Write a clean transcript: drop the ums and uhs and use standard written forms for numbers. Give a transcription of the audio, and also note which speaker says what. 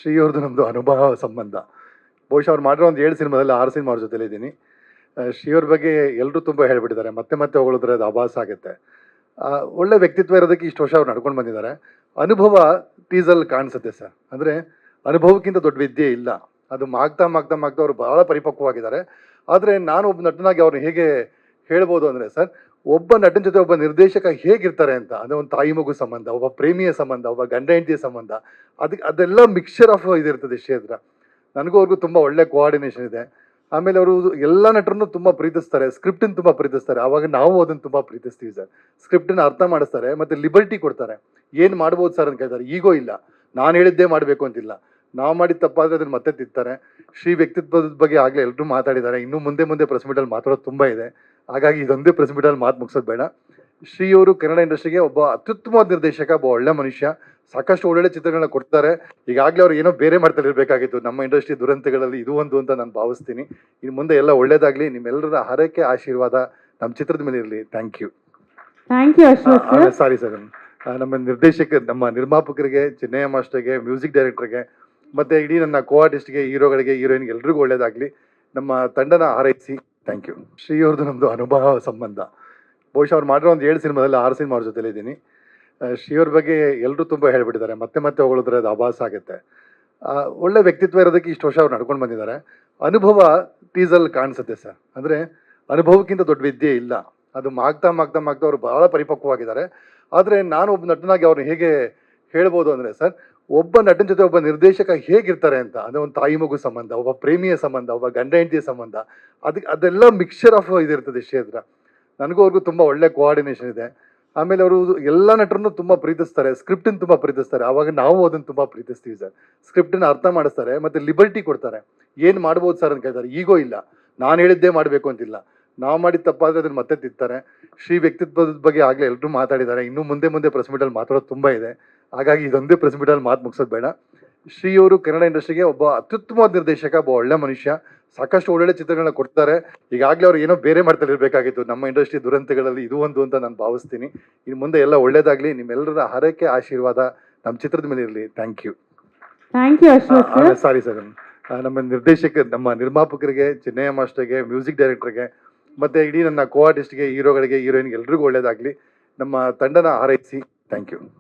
Speaker 1: ಶ್ರೀ ಅವ್ರದ್ದು ನಮ್ಮದು ಅನುಭವ ಸಂಬಂಧ. ಬಹುಶಃ ಅವ್ರು ಮಾಡಿರೋ ಒಂದು 7 ಸಿನಿಮಾದಲ್ಲಿ 6 ಸಿನಿಮಾ ಅವ್ರ ಜೊತೆಲಿದ್ದೀನಿ. ಶ್ರೀ ಅವ್ರ ಬಗ್ಗೆ ಎಲ್ಲರೂ ತುಂಬ ಹೇಳ್ಬಿಟ್ಟಿದ್ದಾರೆ. ಮತ್ತೆ ಮತ್ತೆ ಹೊಗಳಿದ್ರೆ ಅದು ಆಭಾಸ ಆಗುತ್ತೆ. ಒಳ್ಳೆ ವ್ಯಕ್ತಿತ್ವ ಇರೋದಕ್ಕೆ ಇಷ್ಟು ವರ್ಷ ಅವ್ರು ನಡ್ಕೊಂಡು ಬಂದಿದ್ದಾರೆ. ಅನುಭವ ಟೀಸಲ್ಲಿ ಕಾಣಿಸುತ್ತೆ ಸರ್. ಅಂದರೆ ಅನುಭವಕ್ಕಿಂತ ದೊಡ್ಡ ವಿದ್ಯೆ ಇಲ್ಲ. ಅದು ಮಾಗ್ತಾ ಮಾಗ್ತಾ ಮಾಗ್ತಾ ಅವರು ಬಹಳ ಪರಿಪಕ್ವವಾಗಿದ್ದಾರೆ. ಆದರೆ ನಾನು ಒಬ್ಬ ನಟನಾಗಿ ಅವ್ರನ್ನ ಹೇಗೆ ಹೇಳ್ಬೋದು ಅಂದರೆ ಸರ್, ಒಬ್ಬ ನಟನ ಜೊತೆ ಒಬ್ಬ ನಿರ್ದೇಶಕ ಹೇಗಿರ್ತಾರೆ ಅಂತ. ಅಂದರೆ ಒಂದು ತಾಯಿ ಮಗು ಸಂಬಂಧ, ಒಬ್ಬ ಪ್ರೇಮಿಯ ಸಂಬಂಧ, ಒಬ್ಬ ಗಂಡ ಹೆಂಡತಿಯ ಸಂಬಂಧ, ಅದೆಲ್ಲ ಮಿಕ್ಸ್ಚರ್ ಆಫ್ ಇದಿರ್ತದೆ ಕ್ಷೇತ್ರ. ನನಗೂ ಅವ್ರಿಗೂ ತುಂಬ ಒಳ್ಳೆ ಕೋಆರ್ಡಿನೇಷನ್ ಇದೆ. ಆಮೇಲೆ ಅವರು ಎಲ್ಲ ನಟರನ್ನು ತುಂಬ ಪ್ರೀತಿಸ್ತಾರೆ, ಸ್ಕ್ರಿಪ್ಟನ್ನು ತುಂಬ ಪ್ರೀತಿಸ್ತಾರೆ. ಆವಾಗ ನಾವು ಅದನ್ನು ತುಂಬ ಪ್ರೀತಿಸ್ತೀವಿ ಸರ್. ಸ್ಕ್ರಿಪ್ಟನ್ನು ಅರ್ಥ ಮಾಡಿಸ್ತಾರೆ ಮತ್ತು ಲಿಬರ್ಟಿ ಕೊಡ್ತಾರೆ. ಏನು ಮಾಡ್ಬೋದು ಸರ್ ಅಂತ ಕೇಳ್ತಾರೆ. ಈಗೋ ಇಲ್ಲ, ನಾನು ಹೇಳಿದ್ದೇ ಮಾಡಬೇಕು ಅಂತಿಲ್ಲ. ನಾವು ಮಾಡಿದ ತಪ್ಪಾದರೆ ಅದನ್ನು ಮತ್ತೆ ತಿತ್ತಾರೆ. ಶ್ರೀ ವ್ಯಕ್ತಿತ್ವದ ಬಗ್ಗೆ ಆಗಲೇ ಎಲ್ಲರೂ ಮಾತಾಡಿದ್ದಾರೆ. ಇನ್ನೂ ಮುಂದೆ ಮುಂದೆ ಪ್ರೆಸ್ ಮೀಟಲ್ಲಿ ಮಾತಾಡೋದು ತುಂಬ ಇದೆ. ಹಾಗಾಗಿ ಇದೊಂದೇ ಪ್ರೆಸ್ ಮೀಟಲ್ಲಿ ಮಾತು ಮುಗಿಸೋದು ಬೇಡ. ಶ್ರೀ ಅವರು ಕನ್ನಡ ಇಂಡಸ್ಟ್ರಿಗೆ ಒಬ್ಬ ಅತ್ಯುತ್ತಮವಾದ ನಿರ್ದೇಶಕ, ಒಬ್ಬ ಒಳ್ಳೆ ಮನುಷ್ಯ. ಸಾಕಷ್ಟು ಒಳ್ಳೊಳ್ಳೆ ಚಿತ್ರಗಳನ್ನ ಕೊಡ್ತಾರೆ. ಈಗಾಗಲೇ ಅವ್ರು ಏನೋ ಬೇರೆ ಮಾಡ್ತಾ ಇರಬೇಕಾಗಿತ್ತು. ನಮ್ಮ ಇಂಡಸ್ಟ್ರಿ ದುರಂತಗಳಲ್ಲಿ ಇದು ಒಂದು ಅಂತ ನಾನು ಭಾವಿಸ್ತೀನಿ. ಇನ್ನು ಮುಂದೆ ಎಲ್ಲ ಒಳ್ಳೇದಾಗಲಿ. ನಿಮ್ಮೆಲ್ಲರ ಹರಕೆ ಆಶೀರ್ವಾದ ನಮ್ಮ ಚಿತ್ರದ ಮೇಲೆ ಇರಲಿ. Thank you. ಸಾರಿ ಸರ್, ನಮ್ಮ ನಮ್ಮ ನಿರ್ಮಾಪಕರಿಗೆ, ಚಿನ್ನಯ್ಯ ಮಾಸ್ಟರ್ಗೆ, ಮ್ಯೂಸಿಕ್ ಡೈರೆಕ್ಟರ್ಗೆ, ಮತ್ತು ಇಡೀ ನನ್ನ ಕೋ ಆರ್ಟಿಸ್ಟ್ಗೆ, ಹೀರೋಗಳಿಗೆ, ಹೀರೋಯಿನ್ಗೆ ಎಲ್ರಿಗೂ ಒಳ್ಳೇದಾಗಲಿ. ನಮ್ಮ ತಂಡನ ಹಾರೈಸಿ. Thank you. ಶ್ರೀ ಅವ್ರದ್ದು ನಮ್ಮದು ಅನುಭವ ಸಂಬಂಧ. ಬಹುಶಃ ಅವ್ರು ಮಾಡಿರೋ ಒಂದು 7 ಸಿನಿಮಾದಲ್ಲಿ 6 ಸಿನಿಮಾ ಅವ್ರ ಜೊತೆಲಿದ್ದೀನಿ. ಶ್ರೀ ಅವ್ರ ಬಗ್ಗೆ ಎಲ್ಲರೂ ತುಂಬ ಹೇಳ್ಬಿಟ್ಟಿದ್ದಾರೆ. ಮತ್ತೆ ಮತ್ತೆ ಹೊಗಳಿದ್ರೆ ಅದು ಆಭಾಸ ಆಗುತ್ತೆ. ಒಳ್ಳೆ ವ್ಯಕ್ತಿತ್ವ ಇರೋದಕ್ಕೆ ಇಷ್ಟು ವರ್ಷ ಅವ್ರು ನಡ್ಕೊಂಡು ಬಂದಿದ್ದಾರೆ. ಅನುಭವ ಟೀಸಲ್ಲಿ ಕಾಣಿಸುತ್ತೆ ಸರ್. ಅಂದರೆ ಅನುಭವಕ್ಕಿಂತ ದೊಡ್ಡ ವಿದ್ಯೆ ಇಲ್ಲ. ಅದು ಮಾಗ್ತಾ ಮಾಗ್ತಾ ಮಾಗ್ತಾ ಅವರು ಬಹಳ ಪರಿಪಕ್ವವಾಗಿದ್ದಾರೆ. ಆದರೆ ನಾನು ಒಬ್ಬ ನಟನಾಗಿ ಅವ್ರನ್ನ ಹೇಗೆ ಹೇಳ್ಬೋದು ಅಂದರೆ ಸರ್, ಒಬ್ಬ ನಟನ ಜೊತೆ ಒಬ್ಬ ನಿರ್ದೇಶಕ ಹೇಗಿರ್ತಾರೆ ಅಂತ. ಅಂದರೆ ಒಂದು ತಾಯಿ ಮಗು ಸಂಬಂಧ, ಒಬ್ಬ ಪ್ರೇಮಿಯ ಸಂಬಂಧ, ಒಬ್ಬ ಗಂಡ ಹೆಂಡತಿಯ ಸಂಬಂಧ, ಅದೆಲ್ಲ ಮಿಕ್ಸ್ಚರ್ ಆಫ್ ಇದಿರ್ತದೆ ಕ್ಷೇತ್ರ. ನನಗೂ ಅವ್ರಿಗೂ ತುಂಬ ಒಳ್ಳೆ ಕೋಆರ್ಡಿನೇಷನ್ ಇದೆ. ಆಮೇಲೆ ಅವರು ಎಲ್ಲ ನಟರನ್ನು ತುಂಬ ಪ್ರೀತಿಸ್ತಾರೆ, ಸ್ಕ್ರಿಪ್ಟನ್ನು ತುಂಬ ಪ್ರೀತಿಸ್ತಾರೆ. ಆವಾಗ ನಾವು ಅದನ್ನು ತುಂಬ ಪ್ರೀತಿಸ್ತೀವಿ ಸರ್. ಸ್ಕ್ರಿಪ್ಟನ್ನು ಅರ್ಥ ಮಾಡಿಸ್ತಾರೆ ಮತ್ತು ಲಿಬರ್ಟಿ ಕೊಡ್ತಾರೆ. ಏನು ಮಾಡ್ಬೋದು ಸರ್ ಅಂತ ಕೇಳ್ತಾರೆ. ಈಗೋ ಇಲ್ಲ, ನಾನು ಹೇಳಿದ್ದೇ ಮಾಡಬೇಕು ಅಂತಿಲ್ಲ. ನಾವು ಮಾಡಿದ ತಪ್ಪಾದರೆ ಅದನ್ನು ಮತ್ತೆ ತಿತ್ತಾರೆ. ಶ್ರೀ ವ್ಯಕ್ತಿತ್ವದ ಬಗ್ಗೆ ಆಗಲೇ ಎಲ್ಲರೂ ಮಾತಾಡಿದ್ದಾರೆ. ಇನ್ನೂ ಮುಂದೆ ಮುಂದೆ ಪ್ರೆಸ್ ಮೀಟಲ್ಲಿ ಮಾತಾಡೋದು ತುಂಬ ಇದೆ. ಹಾಗಾಗಿ ಇದೊಂದೇ ಪ್ರೆಸ್ ಮೀಟಲ್ಲಿ ಮಾತು ಮುಗಿಸೋದು ಬೇಡ. ಶ್ರೀ ಅವರು ಕನ್ನಡ ಇಂಡಸ್ಟ್ರಿಗೆ ಒಬ್ಬ ಅತ್ಯುತ್ತಮವಾದ ನಿರ್ದೇಶಕ, ಒಬ್ಬ ಒಳ್ಳೆ ಮನುಷ್ಯ. ಸಾಕಷ್ಟು ಒಳ್ಳೊಳ್ಳೆ ಚಿತ್ರಗಳನ್ನ ಕೊಡ್ತಾರೆ. ಈಗಾಗಲೇ ಅವ್ರು ಏನೋ ಬೇರೆ ಮಾಡ್ತಾ ಇರಬೇಕಾಗಿತ್ತು. ನಮ್ಮ ಇಂಡಸ್ಟ್ರಿ ದುರಂತಗಳಲ್ಲಿ ಇದು ಒಂದು ಅಂತ ನಾನು ಭಾವಿಸ್ತೀನಿ. ಇನ್ನು ಮುಂದೆ ಎಲ್ಲ ಒಳ್ಳೇದಾಗಲಿ. ನಿಮ್ಮೆಲ್ಲರ ಹರಕೆ ಆಶೀರ್ವಾದ ನಮ್ಮ ಚಿತ್ರದ ಮೇಲೆ ಇರಲಿ. Thank you. ಸಾರಿ ಸರ್, ನಮ್ಮ ನಿರ್ಮಾಪಕರಿಗೆ, ಚಿನ್ನಯ್ಯ ಮಾಸ್ಟರ್ಗೆ, ಮ್ಯೂಸಿಕ್ ಡೈರೆಕ್ಟರ್ಗೆ, ಮತ್ತು ಇಡೀ ನನ್ನ ಕೋ ಆರ್ಟಿಸ್ಟ್ಗೆ, ಹೀರೋಗಳಿಗೆ, ಹೀರೋಯಿನ್ಗೆ ಎಲ್ರಿಗೂ ಒಳ್ಳೇದಾಗಲಿ. ನಮ್ಮ ತಂಡನ ಹಾರೈಸಿ. Thank you.